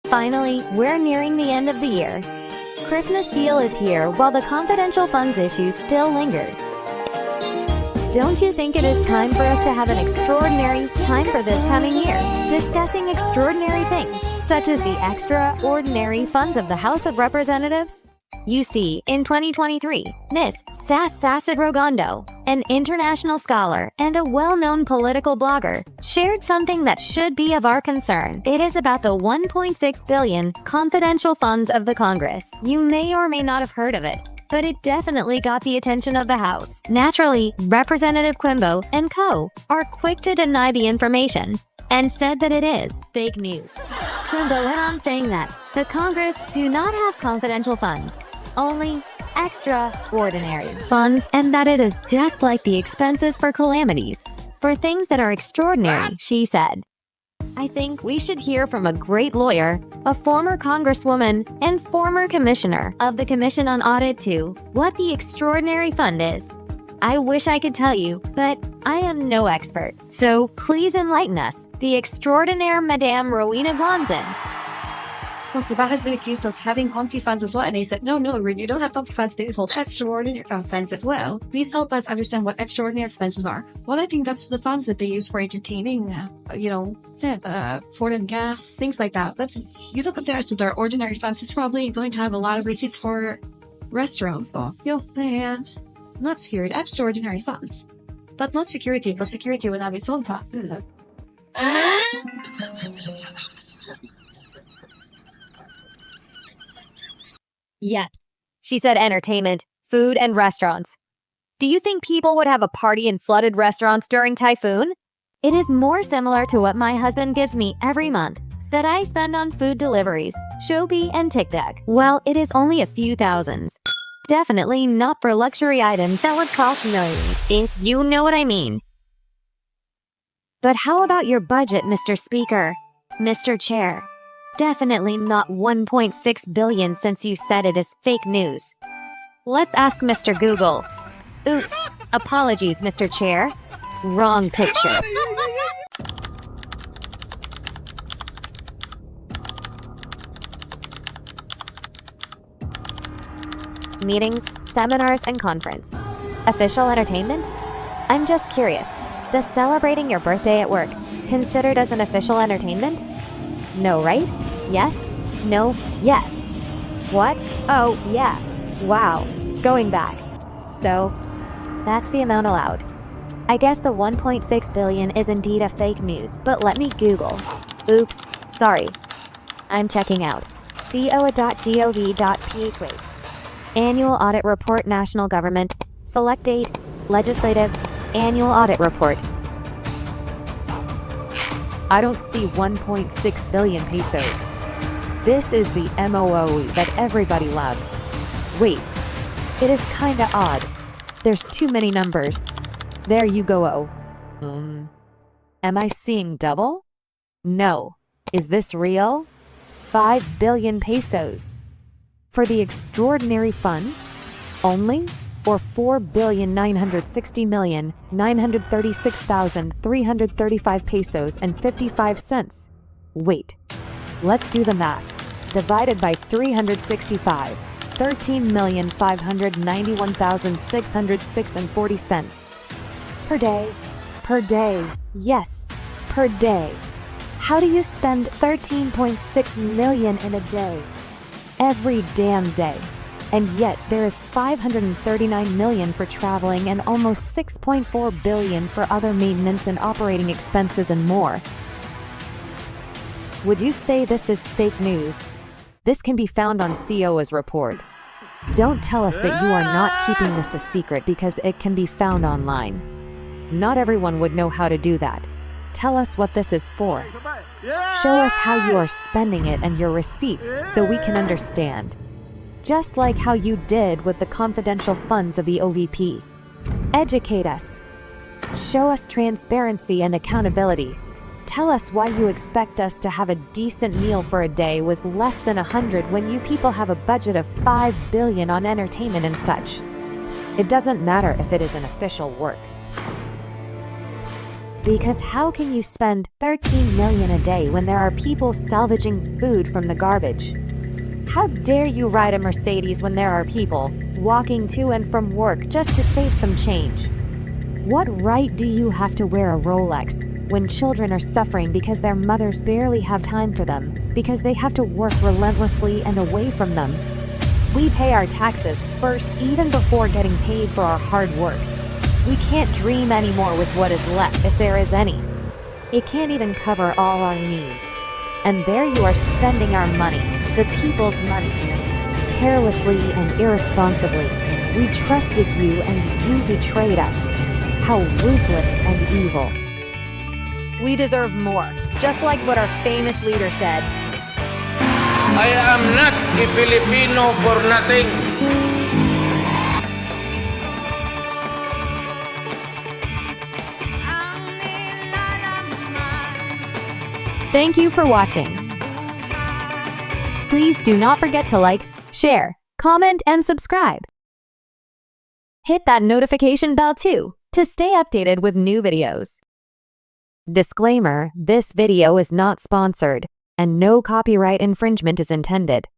Finally, we're nearing the end of the year. Christmas feel is here while the confidential funds issue still lingers. Don't you think it is time for us to have an extraordinary time for this coming year, discussing extraordinary things, such as the extraordinary funds of the House of Representatives? You see, in 2023, Ms. Sass Sasot, an international scholar and a well-known political blogger, shared something that should be of our concern. It is about the 1.6 billion confidential funds of the Congress. You may or may not have heard of it, but it definitely got the attention of the House. Naturally, Representative Quimbo and Co. are quick to deny the information and said that it is fake news. Quimbo went on saying that the Congress do not have confidential funds, only extraordinary funds, and that it is just like the expenses for calamities, for things that are extraordinary, she said. I think we should hear from a great lawyer, a former congresswoman, and former commissioner of the Commission on Audit too, what the extraordinary fund is. I wish I could tell you, but I am no expert. So please enlighten us, the extraordinary Madame Rowena Gonzon. Well, the bank has been accused of having funky funds as well, and they said, no, you don't have funky funds, these hold extraordinary funds as well. Please help us understand what extraordinary expenses are. Well, I think that's the funds that they use for entertaining, foreign gas, things like that. You look at there, so their ordinary funds, it's probably going to have a lot of receipts for restaurants. Not security, extraordinary funds. But not security, but security will have its own fund. Yeah, she said entertainment, food, and restaurants. Do you think people would have a party in flooded restaurants during typhoon? It is more similar to what my husband gives me every month that I spend on food deliveries, Shopee, and TikTok. Well, it is only a few thousands. Definitely not for luxury items that would cost millions, if you know what I mean. But how about your budget, Mr. Speaker? Mr. Chair? Definitely not 1.6 billion since you said it is fake news. Let's ask Mr. Google. Oops, apologies, Mr. Chair. Wrong picture. Meetings, seminars, and conference. Official entertainment? I'm just curious. Does celebrating your birthday at work considered as an official entertainment? No, right? Yes? No? Yes. What? Oh, yeah. Wow. Going back. So, that's the amount allowed. I guess the 1.6 billion is indeed a fake news, but let me Google. Oops, sorry. I'm checking out. co.gov.ph. Wait. Annual Audit Report, National Government. Select date. Legislative. Annual Audit Report. I don't see 1.6 billion pesos. This is the MOOE that everybody loves. Wait, it is kinda odd. There's too many numbers. There you go. Am I seeing double? No. Is this real? 5 billion pesos. For the extraordinary funds? Only? Or 4,960,936,335 pesos and 55 cents. Wait, let's do the math. Divided by 365, 13,591,606 and 40 cents. Per day. Per day. Yes, per day. How do you spend 13.6 million in a day? Every damn day. And yet, there is 539 million for traveling and almost 6.4 billion for other maintenance and operating expenses and more. Would you say this is fake news? This can be found on COA's report. Don't tell us that you are not keeping this a secret because it can be found online. Not everyone would know how to do that. Tell us what this is for. Show us how you are spending it and your receipts so we can understand. Just like how you did with the confidential funds of the OVP. Educate us. Show us transparency and accountability. Tell us why you expect us to have a decent meal for a day with less than 100 when you people have a budget of 5 billion on entertainment and such. It doesn't matter if it is an official work. Because how can you spend 13 million a day when there are people salvaging food from the garbage? How dare you ride a Mercedes when there are people walking to and from work just to save some change? What right do you have to wear a Rolex when children are suffering because their mothers barely have time for them, because they have to work relentlessly and away from them? We pay our taxes first, even before getting paid for our hard work. We can't dream anymore with what is left, if there is any. It can't even cover all our needs. And there you are spending our money, the people's money, carelessly and irresponsibly. We trusted you and you betrayed us. How ruthless and evil. We deserve more, just like what our famous leader said. I am not a Filipino for nothing. Thank you for watching. Please do not forget to like, share, comment, and subscribe. Hit that notification bell too to stay updated with new videos. Disclaimer: this video is not sponsored, and no copyright infringement is intended.